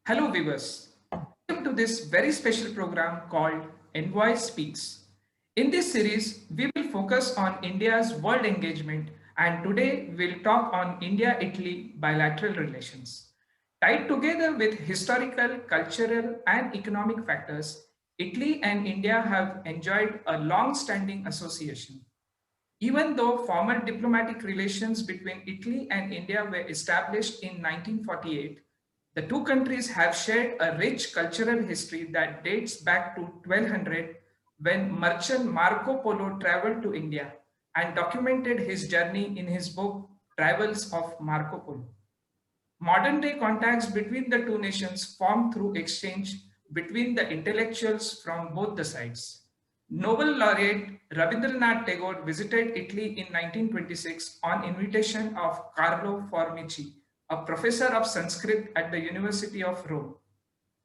Hello viewers, welcome to this very special program called Envoy Speaks. In this series, we will focus on India's world engagement and today we'll talk on India-Italy bilateral relations. Tied together with historical, cultural and economic factors, Italy and India have enjoyed a long-standing association. Even though formal diplomatic relations between Italy and India were established in 1948, the two countries have shared a rich cultural history that dates back to 1200 when merchant Marco Polo traveled to India and documented his journey in his book Travels of Marco Polo. Modern day contacts between the two nations formed through exchange between the intellectuals from both the sides. Nobel laureate Rabindranath Tagore visited Italy in 1926 on invitation of Carlo Formici, a professor of Sanskrit at the University of Rome,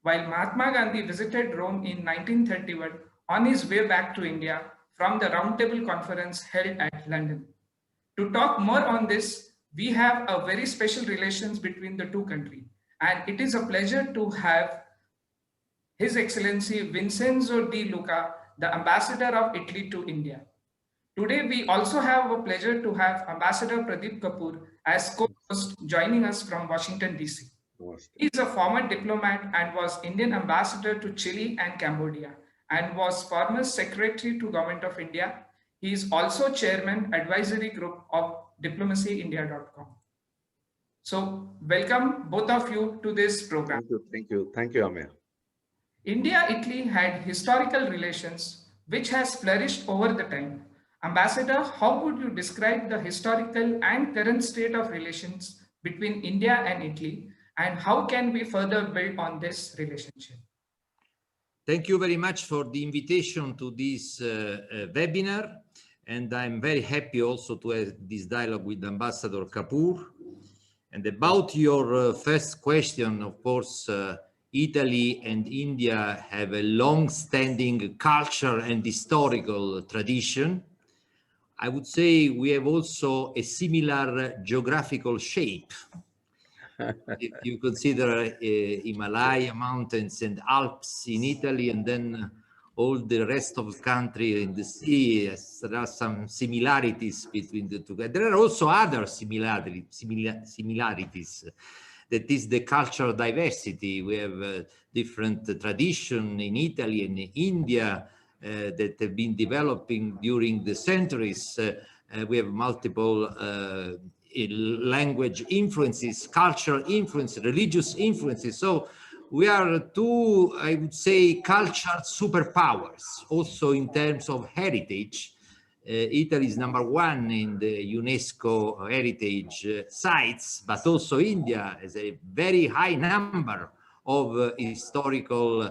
while Mahatma Gandhi visited Rome in 1931 on his way back to India from the Roundtable Conference held at London. To talk more on this, we have a very special relations between the two countries, and it is a pleasure to have His Excellency Vincenzo Di Luca, the Ambassador of Italy to India. Today, we also have a pleasure to have Ambassador Pradeep Kapoor as co-host joining us from Washington, D.C. He is a former diplomat and was Indian ambassador to Chile and Cambodia and was former secretary to Government of India. He is also chairman advisory group of diplomacyindia.com. So welcome both of you to this program. Thank you, Amir. India-Italy had historical relations which has flourished over the time. Ambassador, how would you describe the historical and current state of relations between India and Italy, and how can we further build on this relationship? Thank you very much for the invitation to this webinar, and I'm very happy also to have this dialogue with Ambassador Kapoor. And about your first question, of course, Italy and India have a long-standing culture and historical tradition. I would say we have also a similar geographical shape. If you consider Himalaya mountains and Alps in Italy, and then all the rest of the country in the sea, there are some similarities between the two. There are also other similarities. That is the cultural diversity. We have different tradition in Italy and in India that have been developing during the centuries. We have multiple language influences, cultural influence, religious influences. So we are two, I would say, cultural superpowers, also in terms of heritage. Italy is #1 in the UNESCO heritage sites, but also India has a very high number of historical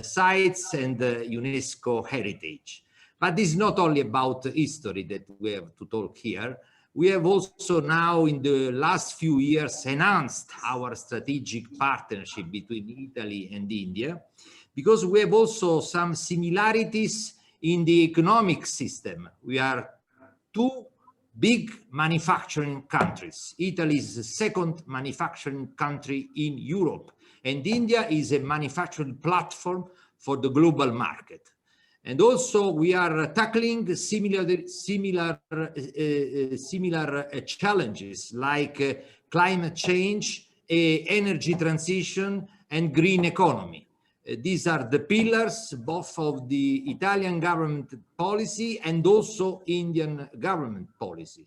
sites and UNESCO heritage. But this is not only about history that we have to talk here. We have also now in the last few years enhanced our strategic partnership between Italy and India, because we have also some similarities in the economic system. We are two big manufacturing countries. Italy is the second manufacturing country in Europe, and India is a manufacturing platform for the global market. And also we are tackling similar challenges like climate change, energy transition, and green economy. These are the pillars both of the Italian government policy and also Indian government policy.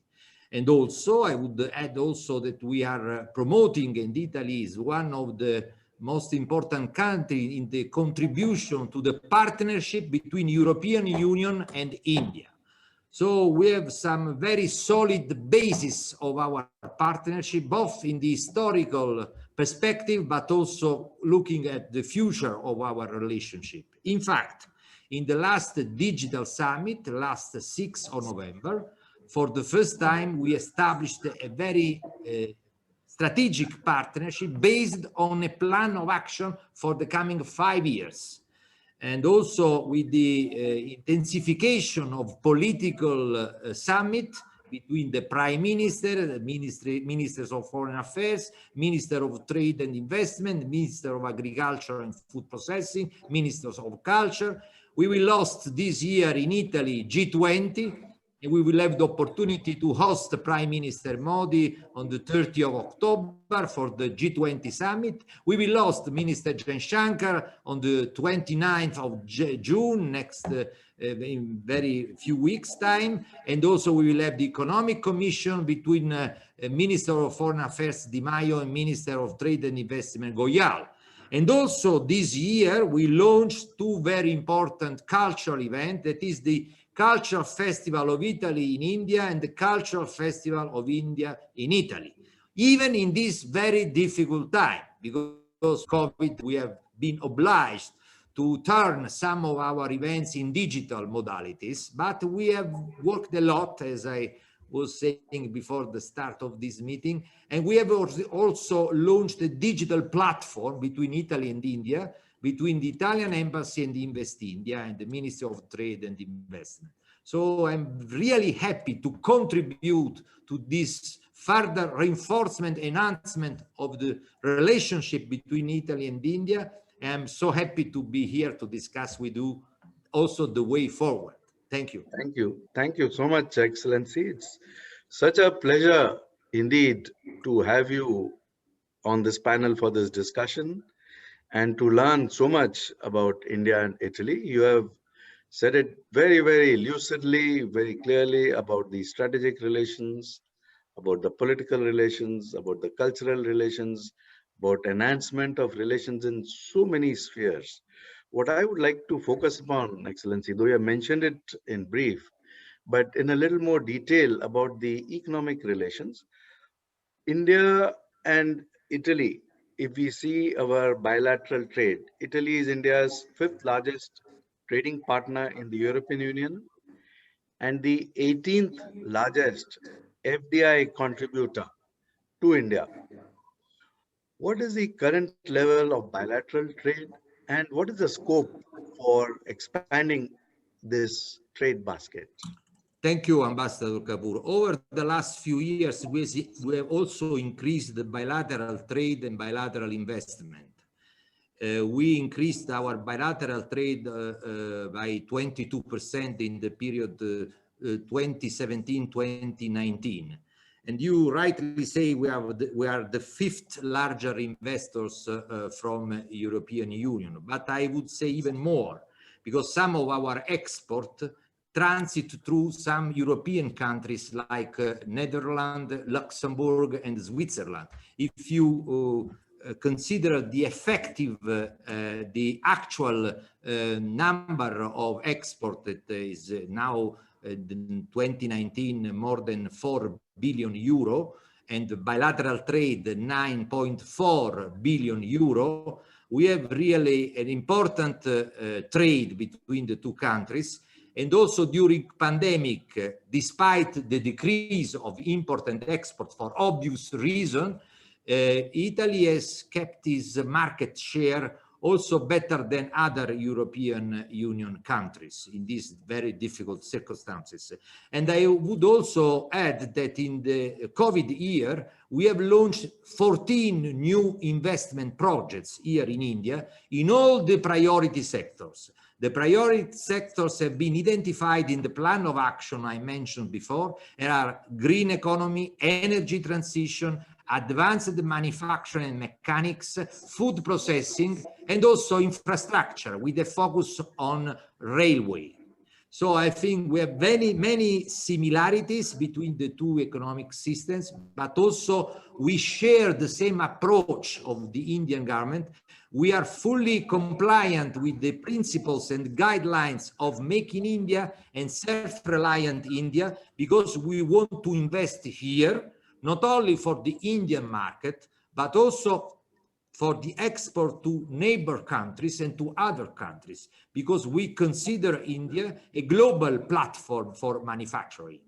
And also I would add also that we are promoting, and Italy is one of the most important country in the contribution to the partnership between European Union and India. So we have some very solid basis of our partnership, both in the historical perspective, but also looking at the future of our relationship. In fact, in the last digital summit, last 6th of November, for the first time, we established a very strategic partnership based on a plan of action for the coming 5 years. And also with the intensification of political summit, between the Prime Minister, the Ministers of Foreign Affairs, Minister of Trade and Investment, Minister of Agriculture and Food Processing, Ministers of Culture. We will host this year in Italy G20, and we will have the opportunity to host Prime Minister Modi on the 30th of October for the G20 summit. We will host Minister Jaishankar on the 29th of June, next in very few weeks' time. And also we will have the Economic Commission between Minister of Foreign Affairs Di Maio and Minister of Trade and Investment Goyal. And also this year we launched two very important cultural events, that is the Cultural Festival of Italy in India and the Cultural Festival of India in Italy. Even in this very difficult time, because COVID, we have been obliged to turn some of our events in digital modalities, but we have worked a lot, as I was saying before the start of this meeting, and we have also launched a digital platform between Italy and India, between the Italian Embassy and Invest India and the Ministry of Trade and Investment. So I'm really happy to contribute to this further reinforcement, enhancement of the relationship between Italy and India. I'm so happy to be here to discuss with you also the way forward. Thank you. Thank you. Thank you so much, Excellency. It's such a pleasure indeed to have you on this panel for this discussion and to learn so much about India and Italy. You have said it very, very lucidly, very clearly about the strategic relations, about the political relations, about the cultural relations, about enhancement of relations in so many spheres. What I would like to focus upon, Excellency, though you have mentioned it in brief, but in a little more detail about the economic relations, India and Italy, if we see our bilateral trade, Italy is India's fifth largest trading partner in the European Union and the 18th largest FDI contributor to India. What is the current level of bilateral trade and what is the scope for expanding this trade basket? Thank you, Ambassador Kapoor. Over the last few years, we have also increased the bilateral trade and bilateral investment. We increased our bilateral trade by 22% in the period 2017-2019. And you rightly say we are the fifth larger investors from European Union, but I would say even more, because some of our export transit through some European countries like Netherlands, Luxembourg, and Switzerland. If you consider the effective, the actual number of export that is now in 2019 more than 4 billion euro and bilateral trade 9.4 billion euro, we have really an important trade between the two countries. And also during pandemic, despite the decrease of import and export for obvious reason, Italy has kept its market share also better than other European Union countries in these very difficult circumstances. And I would also add that in the COVID year, we have launched 14 new investment projects here in India in all the priority sectors. The priority sectors have been identified in the plan of action I mentioned before, and are green economy, energy transition, advanced manufacturing and mechanics, food processing, and also infrastructure with a focus on railway. So I think we have many similarities between the two economic systems, but also we share the same approach of the Indian government. We are fully compliant with the principles and guidelines of Make in India and Self-Reliant India, because we want to invest here, not only for the Indian market, but also for the export to neighbor countries and to other countries, because we consider India a global platform for manufacturing.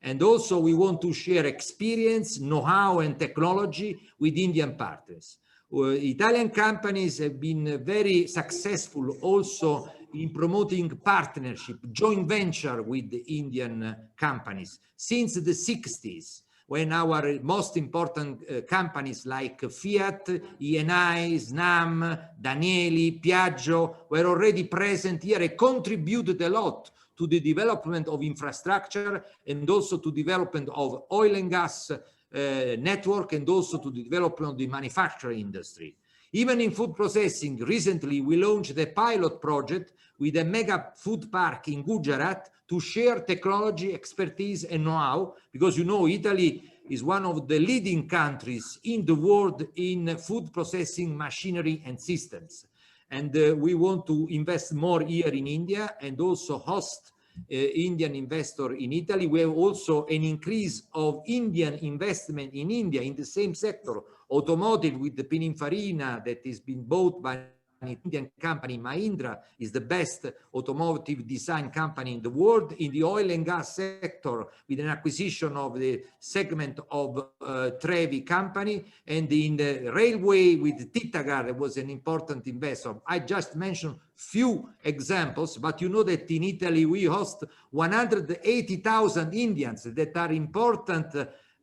And also we want to share experience, know-how and technology with Indian partners. Italian companies have been very successful also in promoting partnership, joint venture with the Indian companies since the 60s, when our most important companies like Fiat, Eni, Snam, Danieli, Piaggio were already present here and contributed a lot to the development of infrastructure and also to development of oil and gas network, and also to the development of the manufacturing industry. Even in food processing, recently we launched a pilot project with a mega food park in Gujarat to share technology, expertise, and know-how, because you know Italy is one of the leading countries in the world in food processing machinery and systems. And we want to invest more here in India and also host Indian investor in Italy. We have also an increase of Indian investment in India in the same sector, automotive, with the Pininfarina that is being bought by an Indian company. Mahindra is the best automotive design company in the world. In the oil and gas sector, with an acquisition of the segment of Trevi company, and in the railway with Titagar, that was an important investor. I just mentioned few examples, but you know that in Italy we host 180,000 Indians that are important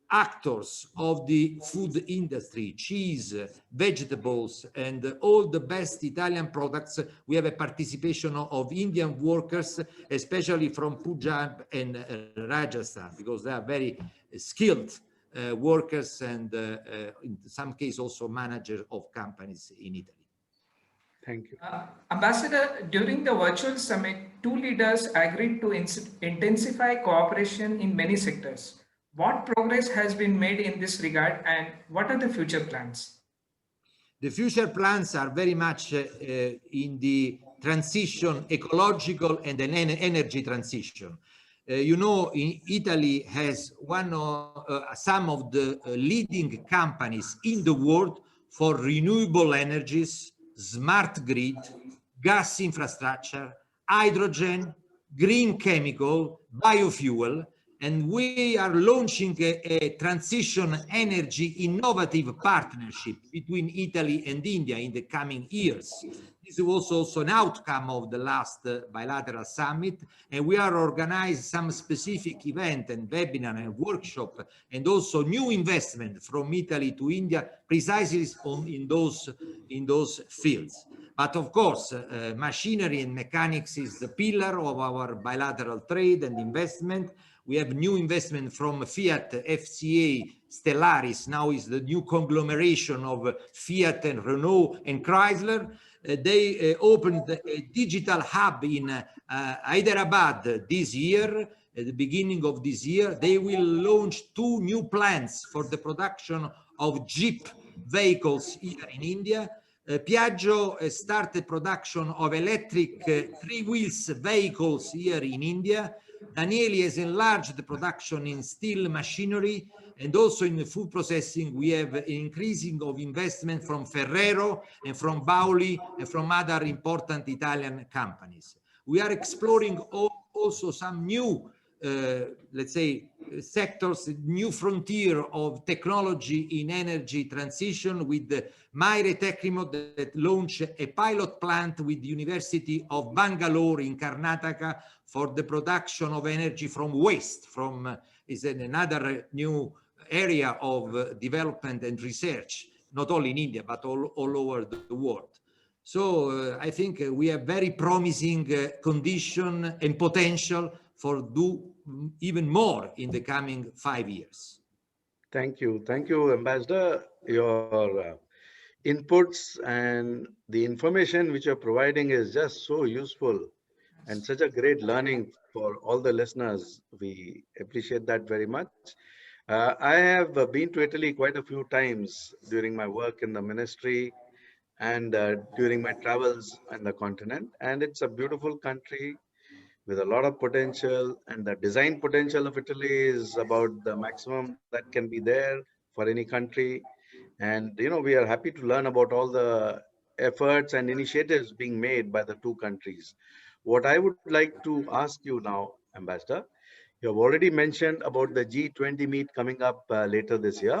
actors of the food industry, cheese, vegetables, and all the best Italian products. We have a participation of Indian workers, especially from Punjab and Rajasthan, because they are very skilled workers and in some cases also managers of companies in Italy. Thank you. Ambassador, during the virtual summit, two leaders agreed to intensify cooperation in many sectors. What progress has been made in this regard, and what are the future plans? The future plans are very much in the transition, ecological and an energy transition. You know, Italy has some of the leading companies in the world for renewable energies, smart grid, gas infrastructure, hydrogen, green chemical, biofuel, and we are launching a transition energy innovative partnership between Italy and India in the coming years. This was also an outcome of the last bilateral summit, and we are organizing some specific event and webinar and workshop, and also new investment from Italy to India precisely in those fields. But of course, machinery and mechanics is the pillar of our bilateral trade and investment. We have new investment from Fiat, FCA, Stellaris, now is the new conglomeration of Fiat and Renault and Chrysler. They opened a digital hub in Hyderabad this year. At the beginning of this year, they will launch 2 new plants for the production of Jeep vehicles here in India. Piaggio started production of electric 3-wheels vehicles here in India. Danieli has enlarged the production in steel machinery, and also in the food processing we have an increasing of investment from Ferrero and from Bauli and from other important Italian companies. We are exploring also some new let's say sectors, new frontier of technology in energy transition with the Maire Tecnimo that launched a pilot plant with the University of Bangalore in Karnataka for the production of energy from waste, is another new area of development and research, not only in India, but all over the world. So I think we have very promising condition and potential for do even more in the coming 5 years. Thank you. Thank you, Ambassador. Your inputs and the information which you're providing is just so useful and such a great learning for all the listeners. We appreciate that very much. I have been to Italy quite a few times during my work in the ministry and during my travels on the continent. And it's a beautiful country with a lot of potential, and the design potential of Italy is about the maximum that can be there for any country. And we are happy to learn about all the efforts and initiatives being made by the two countries. What I would like to ask you now, Ambassador, you have already mentioned about the G20 meet coming up later this year.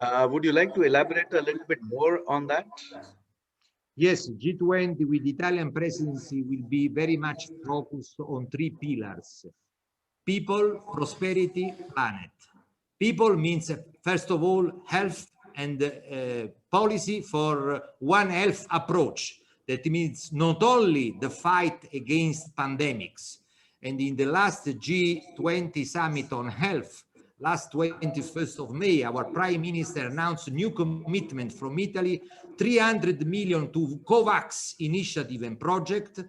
Would you like to elaborate a little bit more on that? Yes, G20 with Italian presidency will be very much focused on three pillars: people, prosperity, planet. People means, first of all, health and policy for one health approach. That means not only the fight against pandemics. And in the last G20 summit on health, last 21st of May, our Prime Minister announced a new commitment from Italy, 300 million to COVAX initiative and project.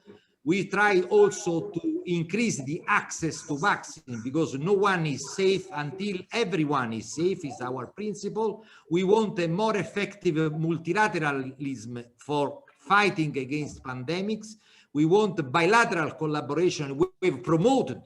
We try also to increase the access to vaccine, because no one is safe until everyone is safe, is our principle. We want a more effective multilateralism for fighting against pandemics. We want bilateral collaboration. We've promoted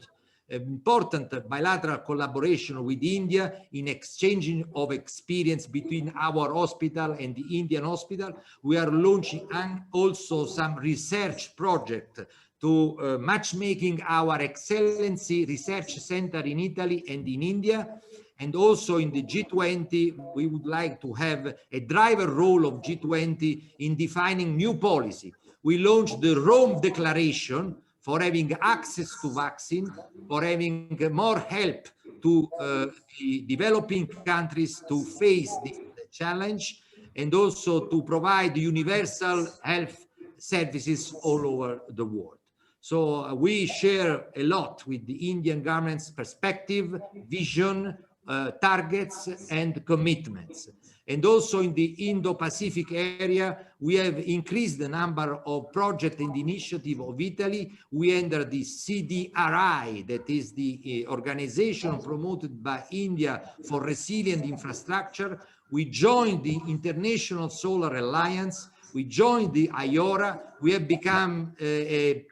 important bilateral collaboration with India in exchanging of experience between our hospital and the Indian hospital. We are launching also some research project to matchmaking our excellency research center in Italy and in India. And also in the G20, we would like to have a driver role of G20 in defining new policy. We launched the Rome Declaration for having access to vaccine, for having more help to the developing countries to face this challenge, and also to provide universal health services all over the world. So we share a lot with the Indian government's perspective, vision, targets and commitments. And also in the Indo-Pacific area, we have increased the number of projects in the initiative of Italy. We enter the CDRI, that is the organization promoted by India for resilient infrastructure. We joined the International Solar Alliance. We joined the IORA. We have become a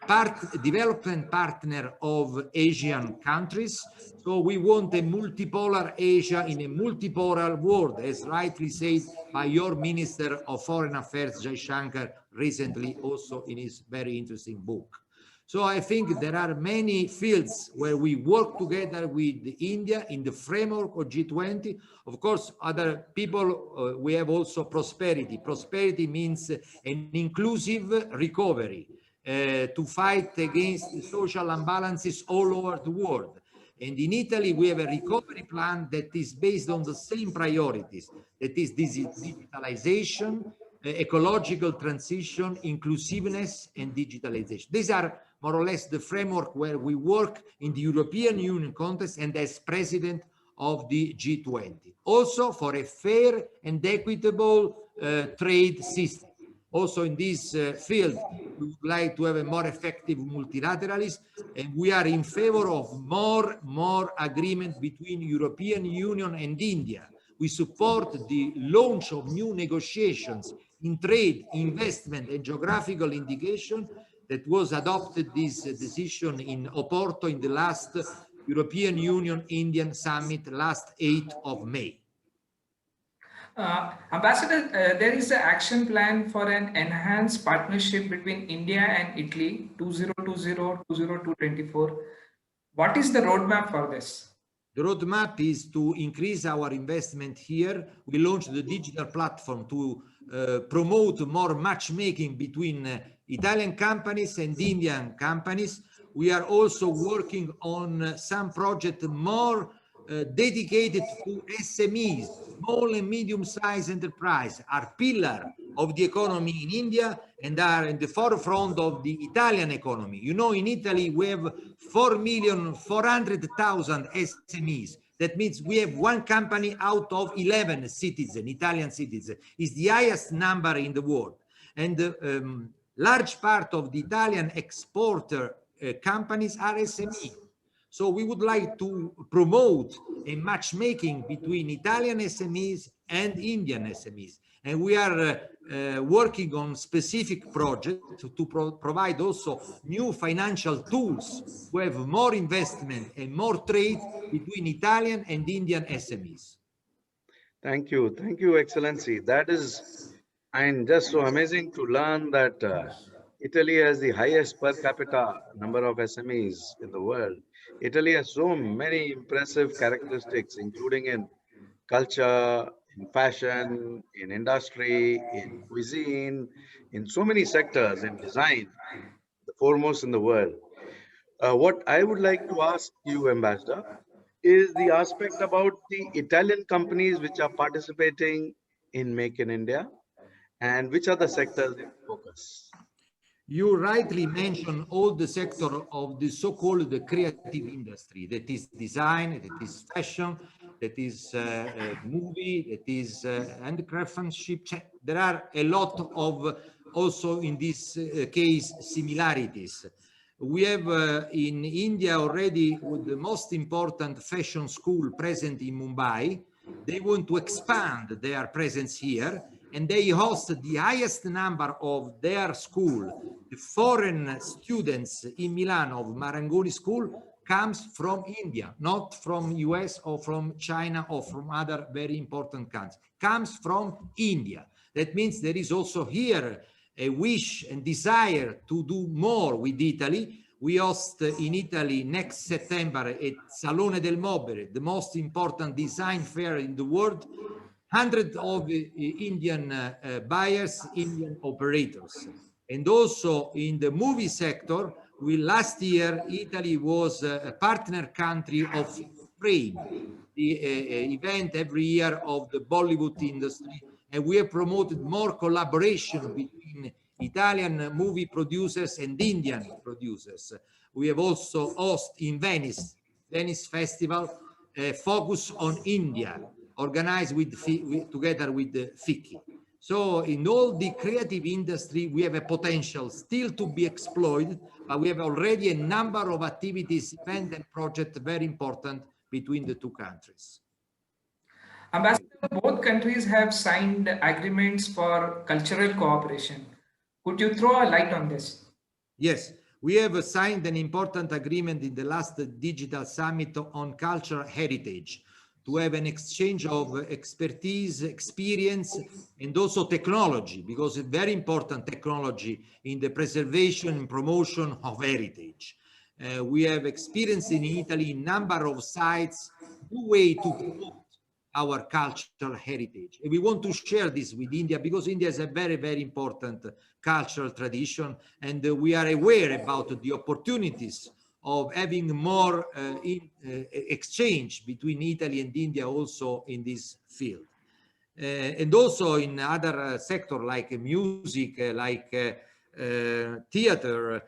development partner of Asian countries. So we want a multipolar Asia in a multipolar world, as rightly said by your Minister of Foreign Affairs, Jai Shankar, recently also in his very interesting book. So I think there are many fields where we work together with India in the framework of G20. Of course, other people, we have also prosperity. Prosperity means an inclusive recovery to fight against the social imbalances all over the world. And in Italy, we have a recovery plan that is based on the same priorities. That is digitalization, ecological transition, inclusiveness, and digitalization. These are more or less the framework where we work in the European Union context and as president of the G20. Also for a fair and equitable trade system. Also in this field, we would like to have a more effective multilateralism, and we are in favor of more agreement between European Union and India. We support the launch of new negotiations in trade, investment, and geographical indication that was adopted this decision in Oporto in the last European Union-Indian Summit last 8th of May. Ambassador, there is an action plan for an enhanced partnership between India and Italy 2020-2024. What is the roadmap for this? The roadmap is to increase our investment here. We launched the digital platform to promote more matchmaking between Italian companies and Indian companies. We are also working on some project more dedicated to SMEs, small and medium-sized enterprise, are pillar of the economy in India and are in the forefront of the Italian economy. You know, in Italy, we have 4,400,000 SMEs. That means we have one company out of 11 citizens, Italian citizens. It's the highest number in the world. And large part of the Italian exporter companies are SME. So we would like to promote a matchmaking between Italian SMEs and Indian SMEs. And we are working on specific projects to provide also new financial tools to have more investment and more trade between Italian and Indian SMEs. Thank you, Excellency. That is, and just so amazing to learn that Italy has the highest per capita number of SMEs in the world. Italy has so many impressive characteristics, including in culture, in fashion, in industry, in cuisine, in so many sectors, in design, the foremost in the world. What I would like to ask you, Ambassador, is the aspect about the Italian companies which are participating in Make in India and which are the sectors in focus. You rightly mentioned all the sector of the so-called creative industry, that is design, that is fashion, that is movie, that is handicraftsmanship. There are a lot of also in this case similarities. We have in India already the most important fashion school present in Mumbai. They want to expand their presence here, and they host the highest number of their school. The foreign students in Milan of Marangoni School comes from India, not from US or from China or from other very important countries. Comes from India. That means there is also here a wish and desire to do more with Italy. We host in Italy next September at Salone del Mobile, the most important design fair in the world. Hundreds of Indian buyers, Indian operators. And also in the movie sector, last year, Italy was a partner country of Frame, the event every year of the Bollywood industry. And we have promoted more collaboration between Italian movie producers and Indian producers. We have also hosted in Venice Festival, focus on India, organized together with the FICCI. So in all the creative industry, we have a potential still to be exploited, but we have already a number of activities, events and projects very important between the two countries. Ambassador, both countries have signed agreements for cultural cooperation. Could you throw a light on this? Yes, we have signed an important agreement in the last digital summit on cultural heritage to have an exchange of expertise, experience, and also technology, because it's very important technology in the preservation and promotion of heritage. We have experienced in Italy a number of sites, new way to promote our cultural heritage. And we want to share this with India because India is a very, very important cultural tradition. And we are aware about the opportunities of having more exchange between Italy and India also in this field. And also in other sectors like music, like theater,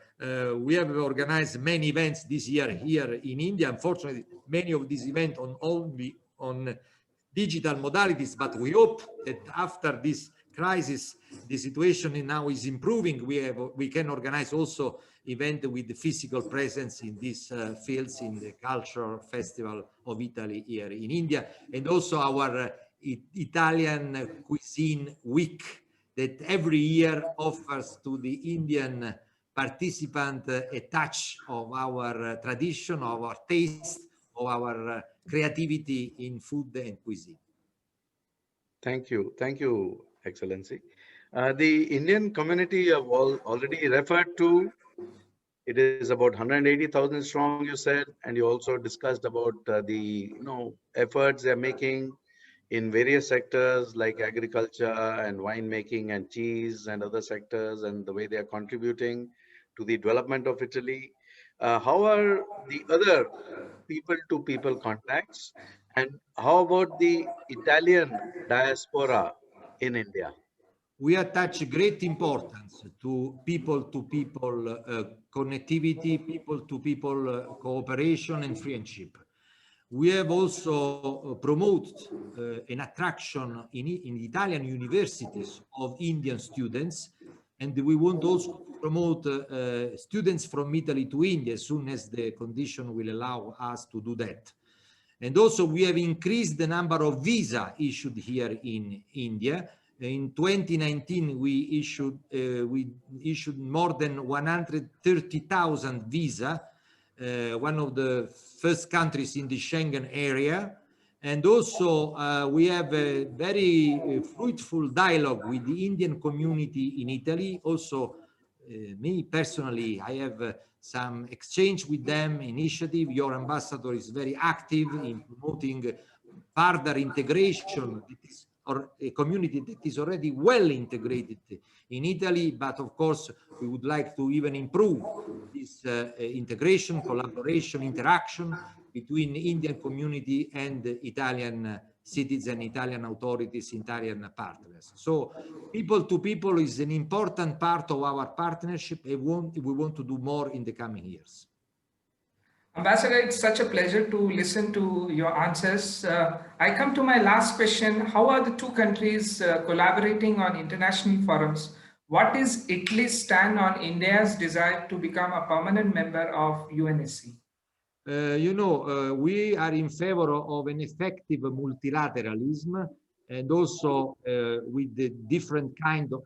we have organized many events this year here in India. Unfortunately, many of these events only on digital modalities, but we hope that after this crisis, the situation now is improving. We can organize also event with the physical presence in these fields in the Cultural Festival of Italy here in India, and also our Italian Cuisine Week that every year offers to the Indian participant a touch of our tradition, of our taste, of our creativity in food and cuisine. Thank you, Excellency. The Indian community you have already referred to. It is about 180,000 strong, you said, and you also discussed about the efforts they're making in various sectors like agriculture and winemaking and cheese and other sectors, and the way they are contributing to the development of Italy. How are the other people-to-people contacts, and how about the Italian diaspora in India? We attach great importance to people-to-people connectivity, people-to-people cooperation and friendship. We have also promoted an attraction in Italian universities of Indian students, and we want also to promote students from Italy to India as soon as the condition will allow us to do that. And also we have increased the number of visa issued here in India. In 2019, we issued more than 130,000 visa, one of the first countries in the Schengen area. And also we have a very fruitful dialogue with the Indian community in Italy. Also, me personally, I have some exchange with them, initiative. Your ambassador is very active in promoting further integration. It is or a community that is already well integrated in Italy, but of course we would like to even improve this integration, collaboration, interaction between Indian community and Italian citizen, Italian authorities, Italian partners. So people to people is an important part of our partnership, and we want to do more in the coming years. Ambassador, it's such a pleasure to listen to your answers. I come to my last question. How are the two countries collaborating on international forums? What is Italy's stand on India's desire to become a permanent member of UNSC? We are in favor of an effective multilateralism, and also with the different kind of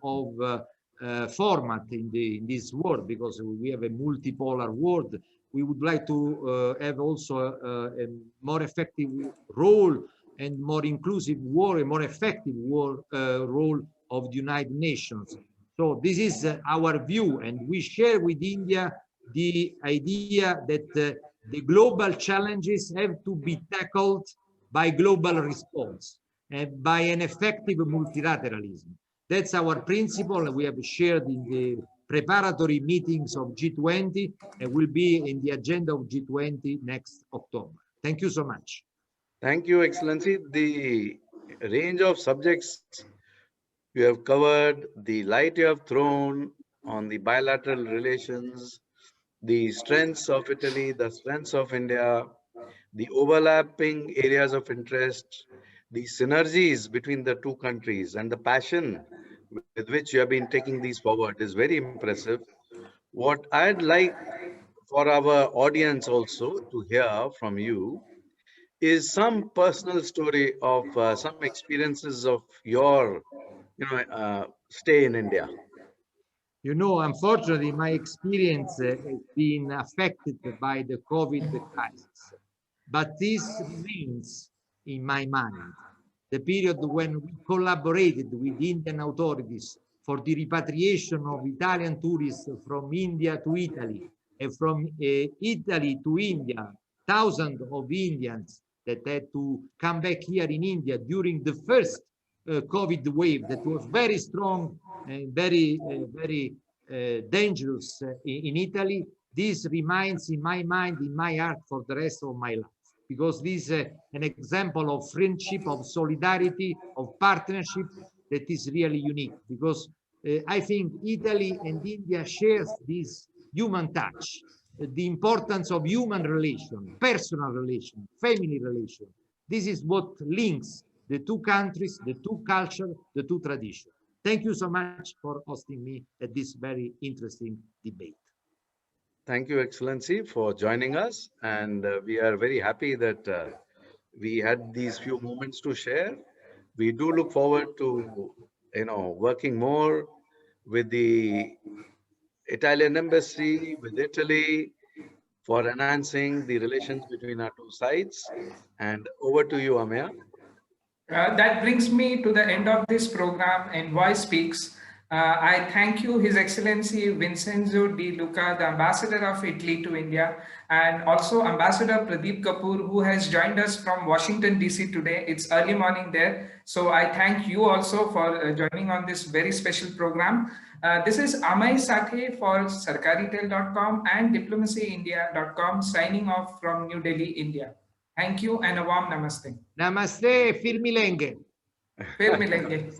format in this world, because we have a multipolar world. We would like to have also a more effective role and more inclusive war, a more effective role of the United Nations. So this is our view, and we share with India the idea that the global challenges have to be tackled by global response and by an effective multilateralism. That's our principle, and we have shared in the preparatory meetings of G20 and will be in the agenda of G20 next October. Thank you so much. Thank you, Excellency. The range of subjects you have covered, the light you have thrown on the bilateral relations, the strengths of Italy, the strengths of India, the overlapping areas of interest, the synergies between the two countries, and the passion with which you have been taking these forward is very impressive. What I'd like for our audience also to hear from you is some personal story of some experiences of your stay in India. Unfortunately, my experience has been affected by the COVID crisis, but this remains in my mind. The period when we collaborated with Indian authorities for the repatriation of Italian tourists from India to Italy and from Italy to India, thousands of Indians that had to come back here in India during the first COVID wave that was very strong and very dangerous in Italy. This remains in my mind, in my heart for the rest of my life, because this is an example of friendship, of solidarity, of partnership that is really unique, because I think Italy and India shares this human touch, the importance of human relation, personal relation, family relation. This is what links the two countries, the two cultures, the two traditions. Thank you so much for hosting me at this very interesting debate. Thank you, Excellency, for joining us. And we are very happy that we had these few moments to share. We do look forward to, working more with the Italian embassy, with Italy, for enhancing the relations between our two sides. And over to you, Ameya. That brings me to the end of this program, Envoy Speaks. I thank you, His Excellency Vincenzo Di Luca, the Ambassador of Italy to India, and also Ambassador Pradeep Kapoor, who has joined us from Washington, D.C. today. It's early morning there. So I thank you also for joining on this very special program. This is Amay Sathe for sarkaritel.com and diplomacyindia.com signing off from New Delhi, India. Thank you and a warm namaste. Namaste, Fir milenge. Fir milenge.